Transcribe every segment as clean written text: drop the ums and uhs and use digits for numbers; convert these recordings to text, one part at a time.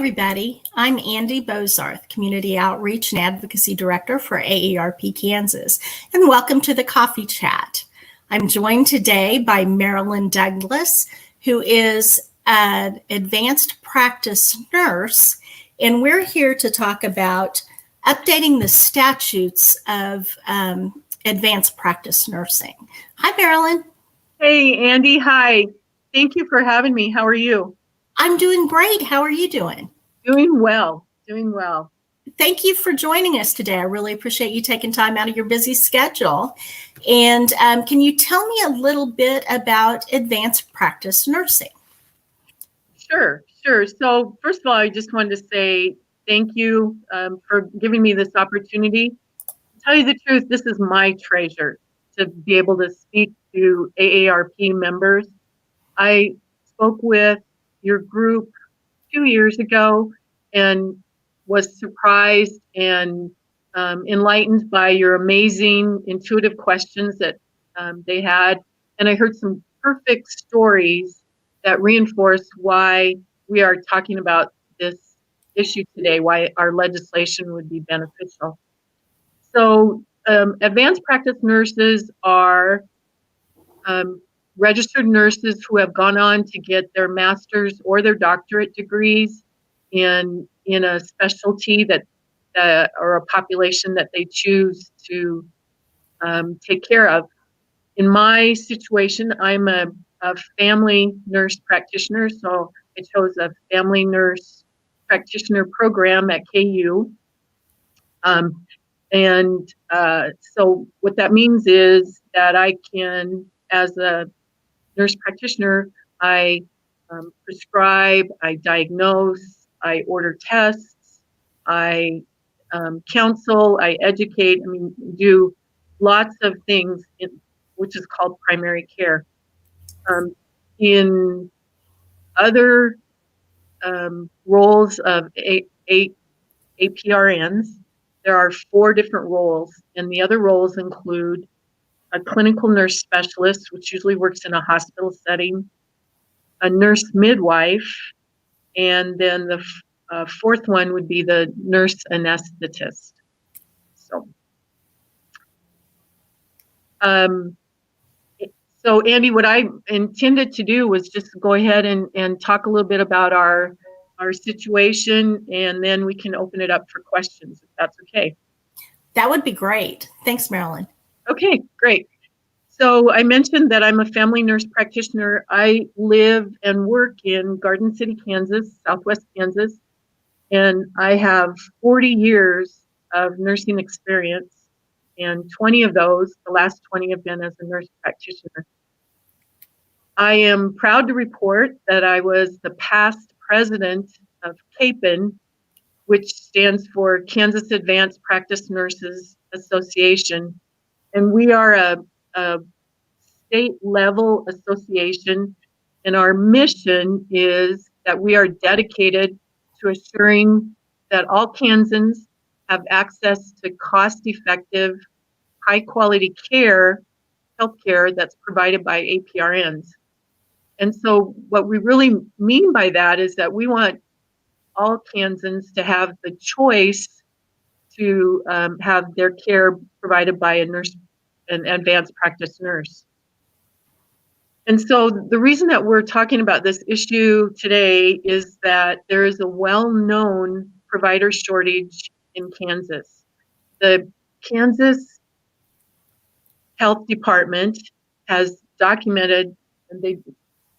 everybody. I'm Andy Bozarth, Community Outreach and Advocacy Director for AARP Kansas, and welcome to the Coffee Chat. I'm joined today by Merilyn Douglas, who is an advanced practice nurse, and we're here to talk about updating the statutes of advanced practice nursing. Hi, Merilyn. Hey, Andy. Hi. Thank you for having me. How are you? I'm doing great. How are you doing? Doing well. Thank you for joining us today. I really appreciate you taking time out of your busy schedule. And can you tell me a little bit about advanced practice nursing? Sure. So first of all, I just wanted to say thank you for giving me this opportunity. To tell you the truth, this is my treasure to be able to speak to AARP members. I spoke with your group 2 years ago and was surprised and enlightened by your amazing intuitive questions that they had. And I heard some perfect stories that reinforce why we are talking about this issue today, why our legislation would be beneficial. So advanced practice nurses are registered nurses who have gone on to get their master's or their doctorate degrees in a specialty that or a population that they choose to take care of. In my situation, I'm a family nurse practitioner, so I chose a family nurse practitioner program at KU. So what that means is that I can, as a nurse practitioner, I prescribe, I diagnose, I order tests, I counsel, I educate, do lots of things, which is called primary care. In other roles of APRNs, there are 4 different roles, and the other roles include a clinical nurse specialist, which usually works in a hospital setting, a nurse midwife, and then the 4th one would be the nurse anesthetist. So Andy, what I intended to do was just go ahead and talk a little bit about our situation, and then we can open it up for questions, if that's okay. That would be great. Thanks, Merilyn. Okay, great. So I mentioned that I'm a family nurse practitioner. I live and work in Garden City, Kansas, Southwest Kansas, and I have 40 years of nursing experience, and 20 of those, the last 20 have been as a nurse practitioner. I am proud to report that I was the past president of KAPN, which stands for Kansas Advanced Practice Nurses Association, and we are a state-level association, and our mission is that we are dedicated to assuring that all Kansans have access to cost-effective, high-quality healthcare that's provided by APRNs. And so what we really mean by that is that we want all Kansans to have the choice to have their care provided by an advanced practice nurse. And so the reason that we're talking about this issue today is that there is a well-known provider shortage in Kansas. The Kansas Health Department has documented, and they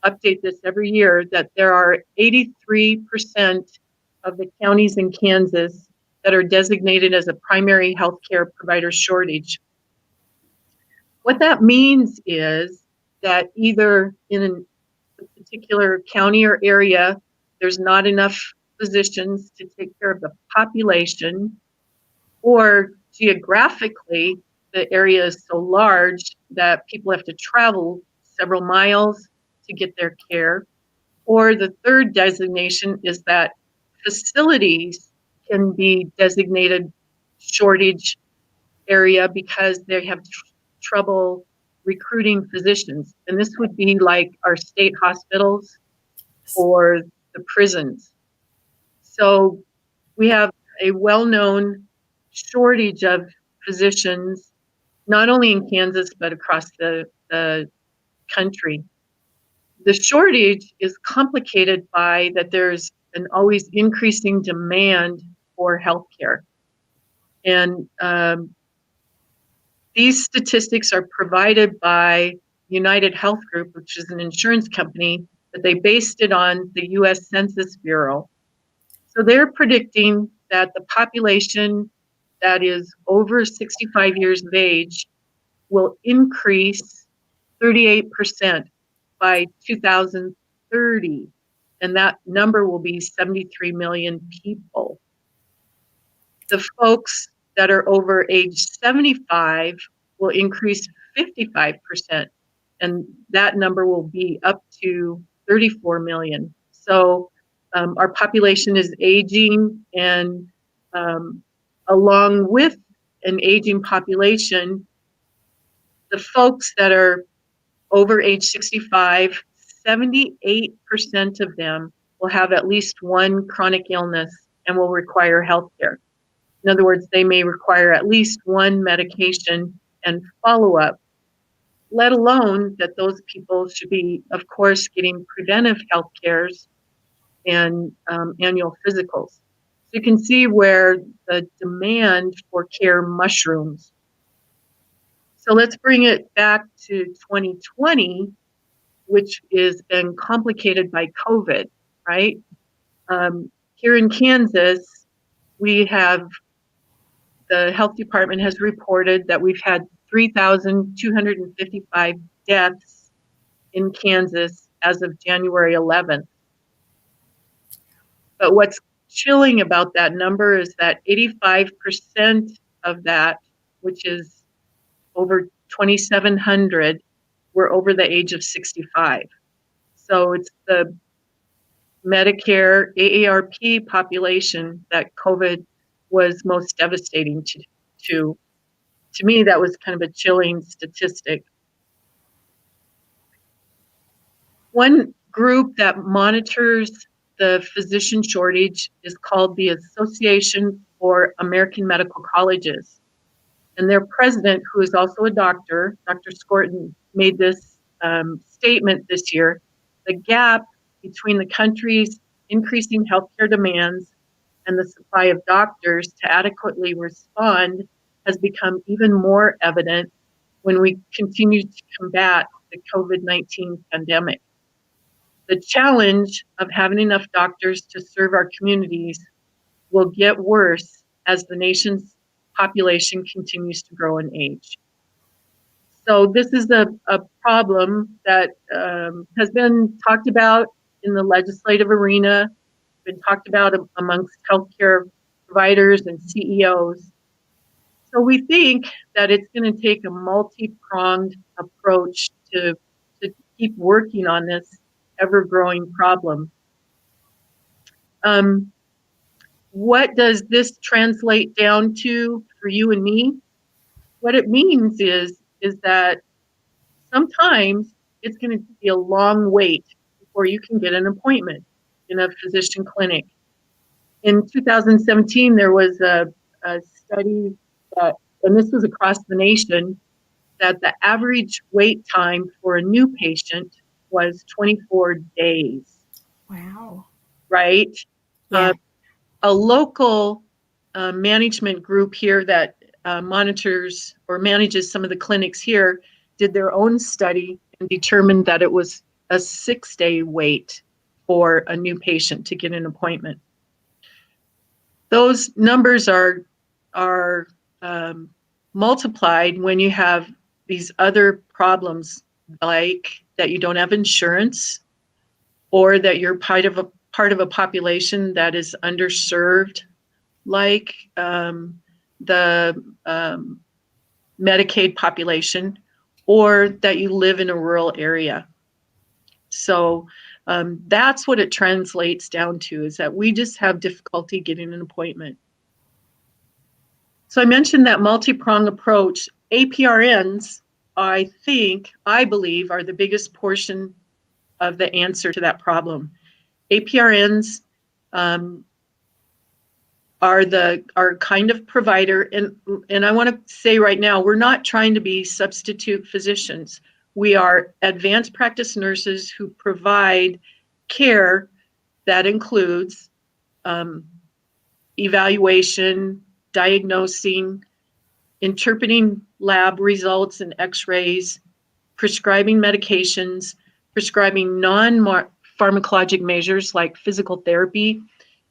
update this every year, that there are 83% of the counties in Kansas that are designated as a primary healthcare provider shortage. What that means is that either in a particular county or area, there's not enough physicians to take care of the population, or geographically, the area is so large that people have to travel several miles to get their care. Or the third designation is that facilities can be designated shortage area because they have trouble recruiting physicians. And this would be like our state hospitals or the prisons. So we have a well-known shortage of physicians, not only in Kansas, but across the country. The shortage is complicated by that there's an always increasing demand for healthcare. And these statistics are provided by United Health Group, which is an insurance company, but they based it on the US Census Bureau. So they're predicting that the population that is over 65 years of age will increase 38% by 2030. And that number will be 73 million people. The folks that are over age 75 will increase 55%, and that number will be up to 34 million. So our population is aging, and along with an aging population, the folks that are over age 65, 78% of them will have at least one chronic illness and will require health care. In other words, they may require at least one medication and follow-up, let alone that those people should be, of course, getting preventive health cares and annual physicals. So you can see where the demand for care mushrooms. So let's bring it back to 2020, which has been complicated by COVID, right? Here in Kansas, we have, the health department has reported that we've had 3,255 deaths in Kansas as of January 11th. But what's chilling about that number is that 85% of that, which is over 2,700, were over the age of 65. So it's the Medicare AARP population that COVID was most devastating to. To me, that was kind of a chilling statistic. One group that monitors the physician shortage is called the Association for American Medical Colleges. And their president, who is also a doctor, Dr. Scorton, made this statement this year. The gap between the country's increasing healthcare demands and the supply of doctors to adequately respond has become even more evident when we continue to combat the COVID-19 pandemic. The challenge of having enough doctors to serve our communities will get worse as the nation's population continues to grow in age. So this is a problem that has been talked about in the legislative arena, been talked about amongst healthcare providers and CEOs. So we think that it's going to take a multi-pronged approach to keep working on this ever-growing problem. What does this translate down to for you and me? What it means is that sometimes it's going to be a long wait before you can get an appointment in a physician clinic. In 2017, there was a study that, and this was across the nation, that the average wait time for a new patient was 24 days. Wow. Right? Yeah. A local management group here that monitors or manages some of the clinics here did their own study and determined that it was a 6-day wait for a new patient to get an appointment. Those numbers are multiplied when you have these other problems, like that you don't have insurance, or that you're part of a population that is underserved, like the Medicaid population, or that you live in a rural area. So that's what it translates down to, is that we just have difficulty getting an appointment. So I mentioned that multi-pronged approach. APRNs, I believe, are the biggest portion of the answer to that problem. APRNs are kind of provider, and I want to say right now, we're not trying to be substitute physicians. We are advanced practice nurses who provide care that includes evaluation, diagnosing, interpreting lab results and x-rays, prescribing medications, prescribing non-pharmacologic measures like physical therapy.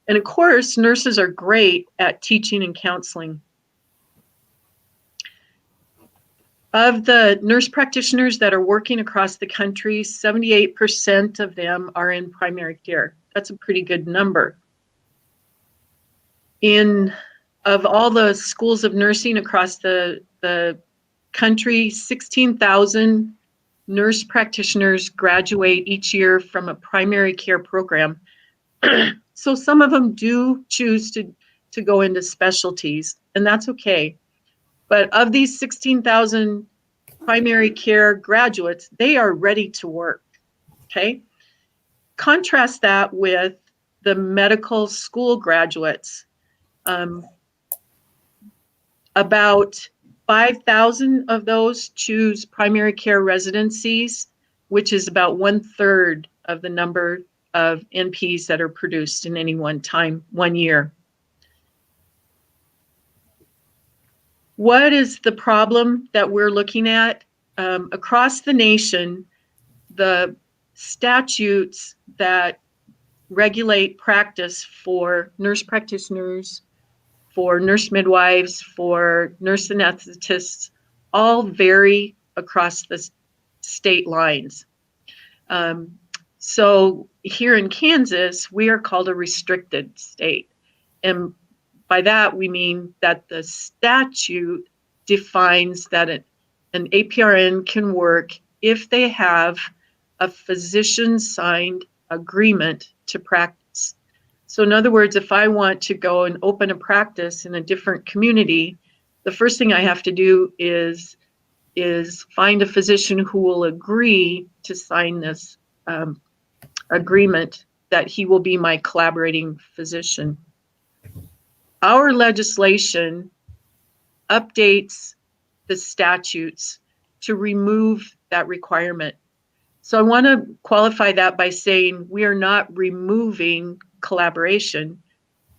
And of course, nurses are great at teaching and counseling. Of the nurse practitioners that are working across the country, 78% of them are in primary care. That's a pretty good number. Of all the schools of nursing across the country, 16,000 nurse practitioners graduate each year from a primary care program. So some of them do choose to go into specialties, and that's okay. But of these 16,000 primary care graduates, they are ready to work, okay? Contrast that with the medical school graduates. About 5,000 of those choose primary care residencies, which is about 1/3 of the number of NPs that are produced in any one year. What is the problem that we're looking at? Across the nation, the statutes that regulate practice for nurse practitioners, for nurse midwives, for nurse anesthetists, all vary across the state lines. So here in Kansas, we are called a restricted state. And by that, we mean that the statute defines that an APRN can work if they have a physician-signed agreement to practice. So in other words, if I want to go and open a practice in a different community, the first thing I have to do is find a physician who will agree to sign this agreement that he will be my collaborating physician. Our legislation updates the statutes to remove that requirement. So I want to qualify that by saying we are not removing collaboration,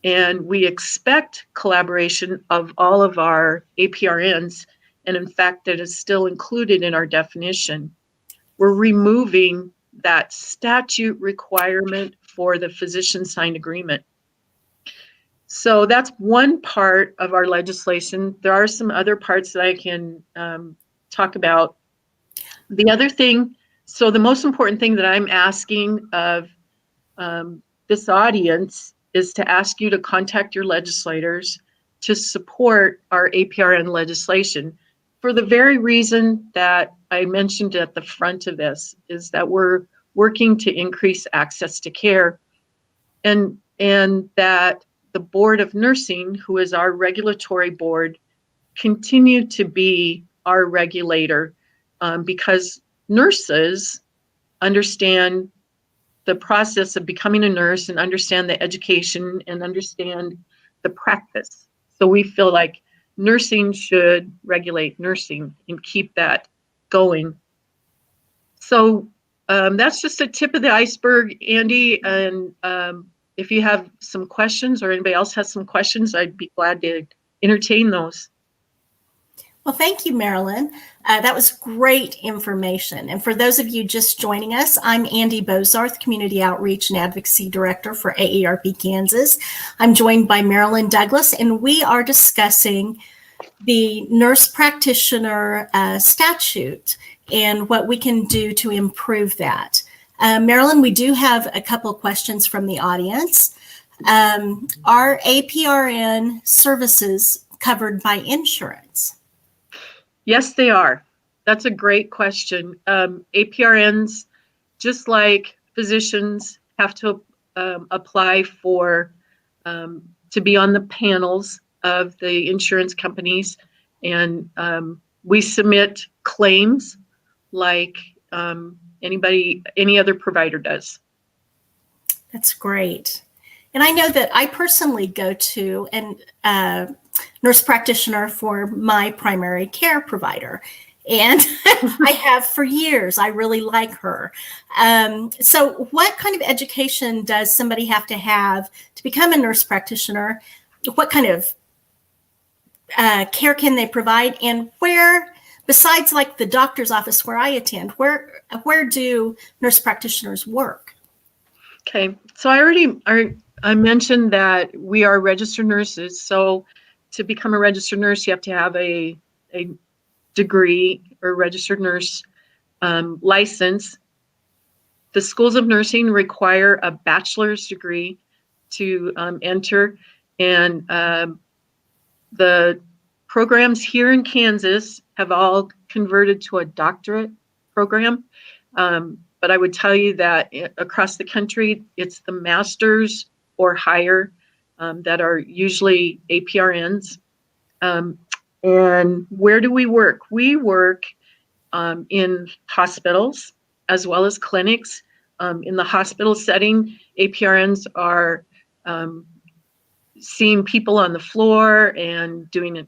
and we expect collaboration of all of our APRNs, and in fact, that is still included in our definition. We're removing that statute requirement for the physician-signed agreement. So that's one part of our legislation. There are some other parts that I can talk about. The other thing, so the most important thing that I'm asking of this audience is to ask you to contact your legislators to support our APRN legislation for the very reason that I mentioned at the front of this, is that we're working to increase access to care, and that the Board of Nursing, who is our regulatory board, continue to be our regulator, because nurses understand the process of becoming a nurse and understand the education and understand the practice. So we feel like nursing should regulate nursing and keep that going. So that's just a tip of the iceberg, Andy. And if you have some questions or anybody else has some questions, I'd be glad to entertain those. Well, thank you, Merilyn. That was great information. And for those of you just joining us, I'm Andy Bozarth, Community Outreach and Advocacy Director for AARP Kansas. I'm joined by Merilyn Douglas, and we are discussing the nurse practitioner statute and what we can do to improve that. Merilyn, we do have a couple of questions from the audience. Are APRN services covered by insurance? Yes, they are. That's a great question. APRNs, just like physicians, have to apply for to be on the panels of the insurance companies, and we submit claims like any other provider does. That's great. And I know that I personally go to a nurse practitioner for my primary care provider. And I have for years. I really like her. So what kind of education does somebody have to become a nurse practitioner? What kind of care can they provide? And where, besides like the doctor's office where I attend, where do nurse practitioners work? Okay, so I mentioned that we are registered nurses. So to become a registered nurse, you have to have a degree or registered nurse license. The schools of nursing require a bachelor's degree to enter, and the programs here in Kansas have all converted to a doctorate program. But I would tell you that across the country, it's the master's or higher that are usually APRNs. And where do we work? We work in hospitals as well as clinics. In the hospital setting, APRNs are seeing people on the floor and doing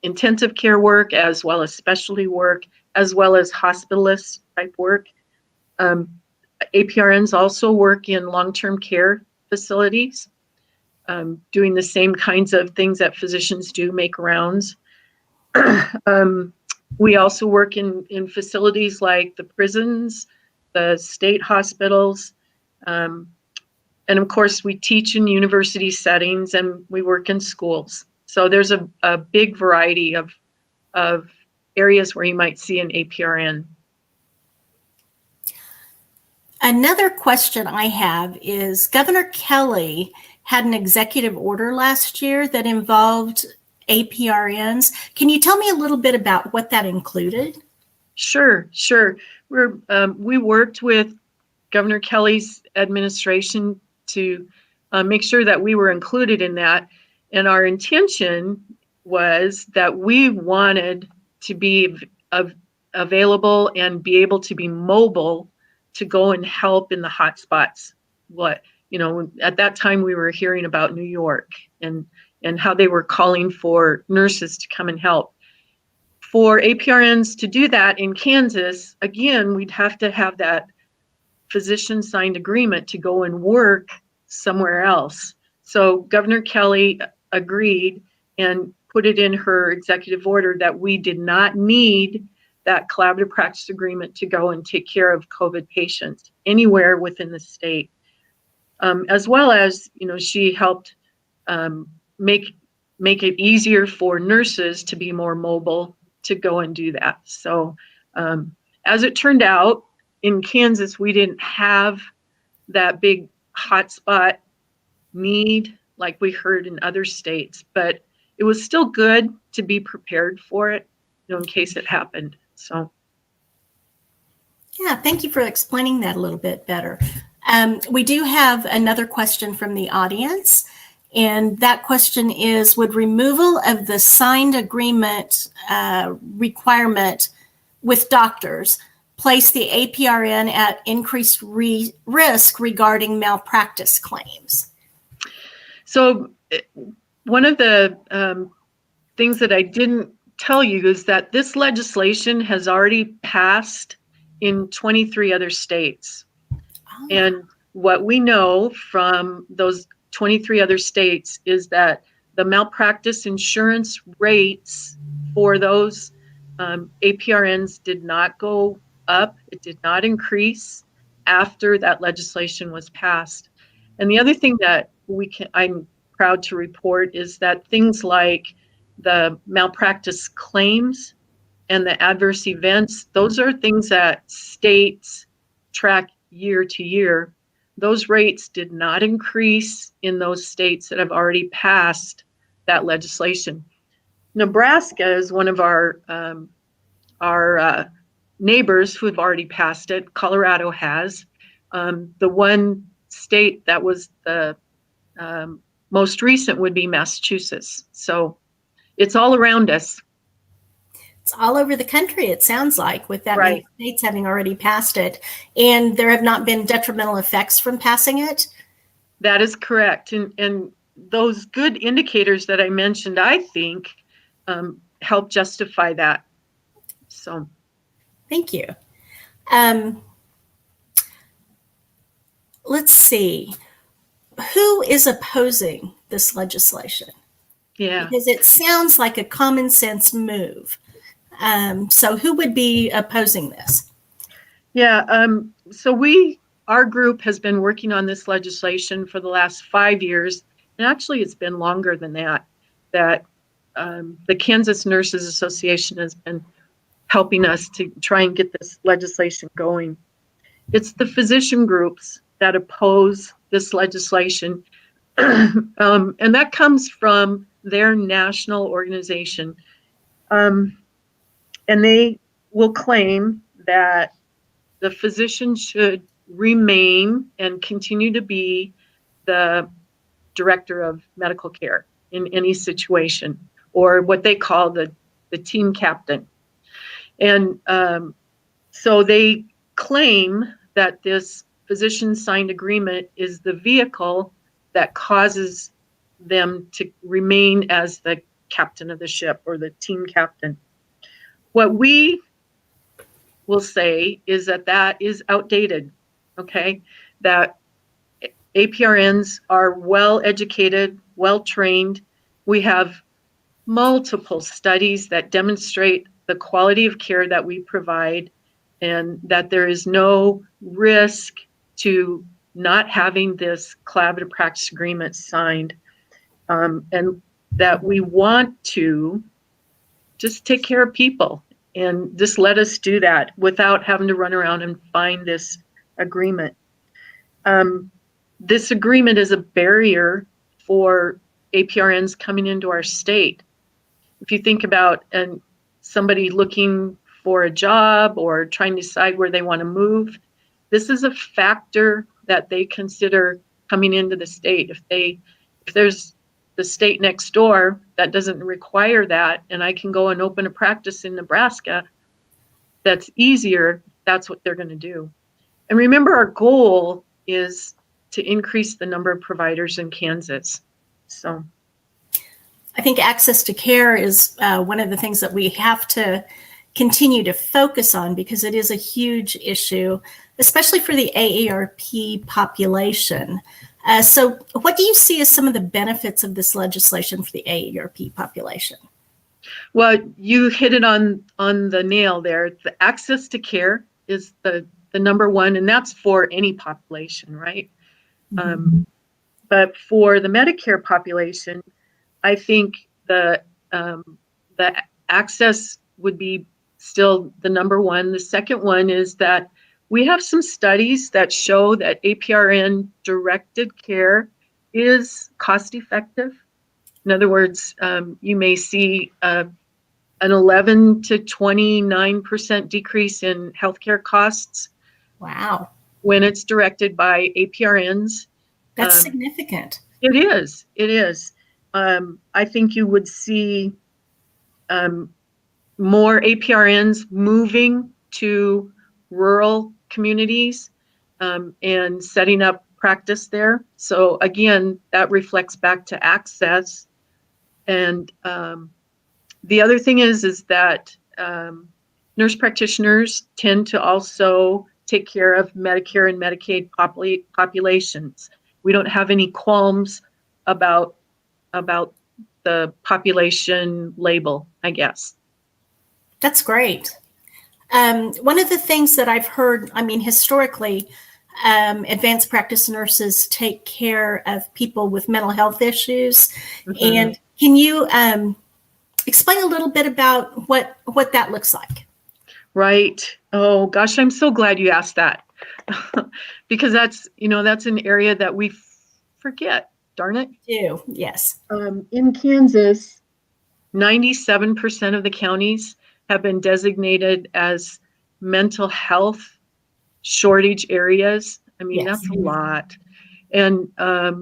intensive care work, as well as specialty work, as well as hospitalist type work. APRNs also work in long-term care facilities, doing the same kinds of things that physicians do, make rounds. We also work in facilities like the prisons, the state hospitals, and of course we teach in university settings, and we work in schools. So there's a big variety of areas where you might see an APRN. Another question I have is Governor Kelly had an executive order last year that involved APRNs. Can you tell me a little bit about what that included? Sure. We worked with Governor Kelly's administration to make sure that we were included in that. And our intention was that we wanted to be available and be able to be mobile to go and help in the hot spots. At that time we were hearing about New York and how they were calling for nurses to come and help. For APRNs to do that in Kansas, again, we'd have to have that physician signed agreement to go and work somewhere else. So Governor Kelly agreed and put it in her executive order that we did not need that collaborative practice agreement to go and take care of COVID patients anywhere within the state. As well as, she helped make it easier for nurses to be more mobile to go and do that. So as it turned out, in Kansas, we didn't have that big hotspot need like we heard in other states, but it was still good to be prepared for it, in case it happened. So. Yeah, thank you for explaining that a little bit better. We do have another question from the audience, and that question is, would removal of the signed agreement requirement with doctors place the APRN at increased risk regarding malpractice claims? So one of the things that I didn't tell you is that this legislation has already passed in 23 other states. Oh. And what we know from those 23 other states is that the malpractice insurance rates for those APRNs did not go up. It did not increase after that legislation was passed. And the other thing that I'm proud to report is that things like the malpractice claims and the adverse events, those are things that states track year to year. Those rates did not increase in those states that have already passed that legislation. Nebraska is one of our neighbors who have already passed it. Colorado has. The one state that was the most recent would be Massachusetts. So it's all around us. It's all over the country, it sounds like, with that many states having already passed it. And there have not been detrimental effects from passing it? That is correct. And those good indicators that I mentioned, I think, help justify that. So, Thank you. Let's see. Who is opposing this legislation? yeah. Because it sounds like a common sense move. So who would be opposing this? Yeah. So our group has been working on this legislation for the last 5 years. And actually, it's been longer than that the Kansas Nurses Association has been helping us to try and get this legislation going. It's the physician groups that oppose this legislation. And that comes from their national organization. And they will claim that the physician should remain and continue to be the director of medical care in any situation, or what they call the team captain. And so they claim that this physician signed agreement is the vehicle that causes them to remain as the captain of the ship or the team captain. What we will say is that is outdated, okay? That APRNs are well educated, well trained. We have multiple studies that demonstrate the quality of care that we provide and that there is no risk to not having this collaborative practice agreement signed, and that we want to just take care of people and just let us do that without having to run around and find this agreement. This agreement is a barrier for APRNs coming into our state. If you think about somebody looking for a job or trying to decide where they want to move, this is a factor that they consider coming into the state. If there's the state next door that doesn't require that, and I can go and open a practice in Nebraska, that's easier, that's what they're going to do. And remember, our goal is to increase the number of providers in Kansas. So I think access to care is one of the things that we have to continue to focus on because it is a huge issue, especially for the AARP population. So what do you see as some of the benefits of this legislation for the AARP population? Well, you hit it on the nail there. The access to care is the number one, and that's for any population, right? Mm-hmm. But for the Medicare population, I think the access would be still the number one. The second one is that we have some studies that show that APRN directed care is cost effective. In other words, you may see an 11 to 29% decrease in healthcare costs. Wow. When it's directed by APRNs. That's significant. It is. It is. I think you would see more APRNs moving to rural communities and setting up practice there. So again, that reflects back to access. And the other thing is that nurse practitioners tend to also take care of Medicare and Medicaid populations. We don't have any qualms about the population label, I guess. That's great. One of the things that I've heard, historically, advanced practice nurses take care of people with mental health issues. Mm-hmm. And can you explain a little bit about what that looks like? Right. Oh gosh, I'm so glad you asked that because that's an area that we forget. Darn it. Do yes. In Kansas, 97% of the counties have been designated as mental health shortage areas. I mean, yes. That's a lot. And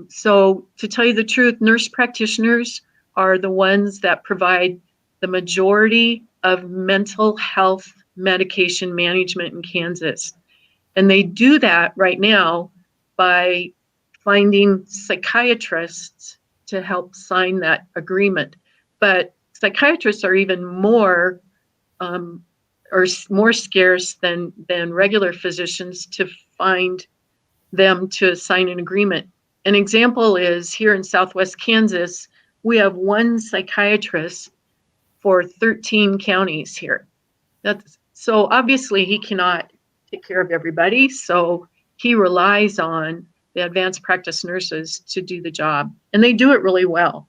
so to tell you the truth, nurse practitioners are the ones that provide the majority of mental health medication management in Kansas. And they do that right now by finding psychiatrists to help sign that agreement. But psychiatrists are even more more scarce than regular physicians to find them to sign an agreement. An example is here in Southwest Kansas, we have one psychiatrist for 13 counties here. So obviously he cannot take care of everybody, so he relies on the advanced practice nurses to do the job, and they do it really well.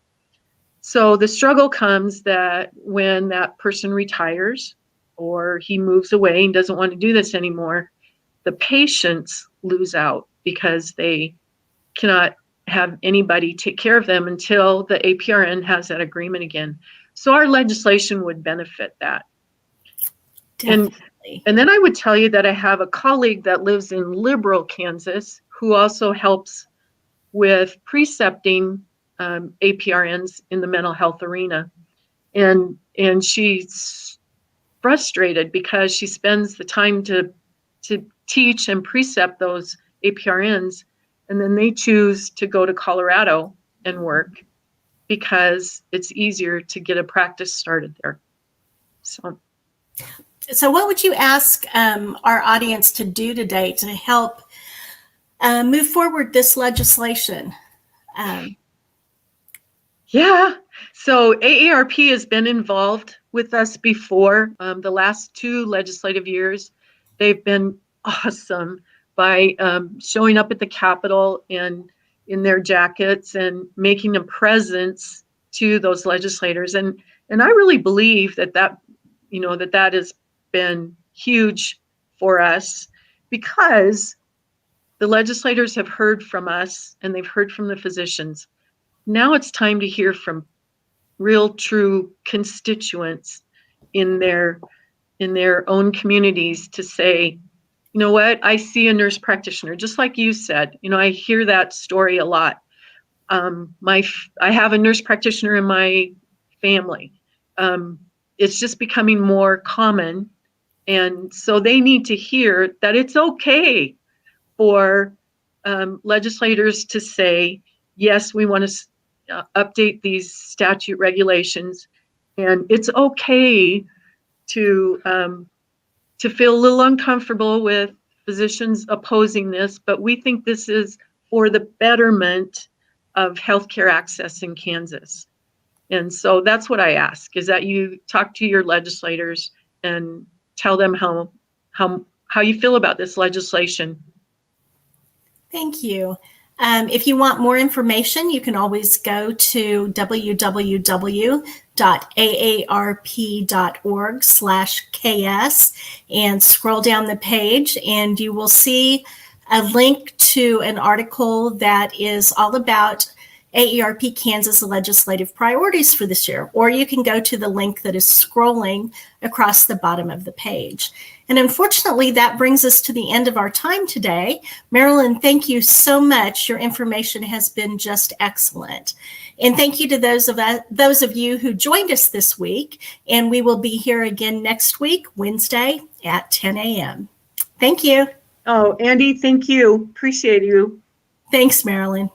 So the struggle comes that when that person retires or he moves away and doesn't want to do this anymore, the patients lose out because they cannot have anybody take care of them until the APRN has that agreement again. So our legislation would benefit that. Definitely. And then I would tell you that I have a colleague that lives in Liberal, Kansas, who also helps with precepting APRNs in the mental health arena. And she's frustrated because she spends the time to teach and precept those APRNs, and then they choose to go to Colorado and work because it's easier to get a practice started there. So what would you ask our audience to do today to help move forward this legislation? Yeah, so AARP has been involved with us before. The last 2 legislative years, they've been awesome by showing up at the Capitol and in their jackets and making a presence to those legislators. And I really believe that has been huge for us because the legislators have heard from us and they've heard from the physicians. Now it's time to hear from real, true constituents in their own communities to say, you know what, I see a nurse practitioner, just like you said. I hear that story a lot. I have a nurse practitioner in my family. It's just becoming more common. And so they need to hear that it's okay for legislators to say, yes, we want to update these statute regulations, and it's okay to feel a little uncomfortable with physicians opposing this, but we think this is for the betterment of healthcare access in Kansas. And so that's what I ask, is that you talk to your legislators and tell them how you feel about this legislation. Thank you. If you want more information, you can always go to www.aarp.org/KS and scroll down the page, and you will see a link to an article that is all about AARP Kansas legislative priorities for this year, or you can go to the link that is scrolling across the bottom of the page. And unfortunately, that brings us to the end of our time today. Merilyn, thank you so much. Your information has been just excellent. And thank you to those of you who joined us this week. And we will be here again next week, Wednesday at 10 a.m. Thank you. Oh, Andy, thank you. Appreciate you. Thanks, Merilyn.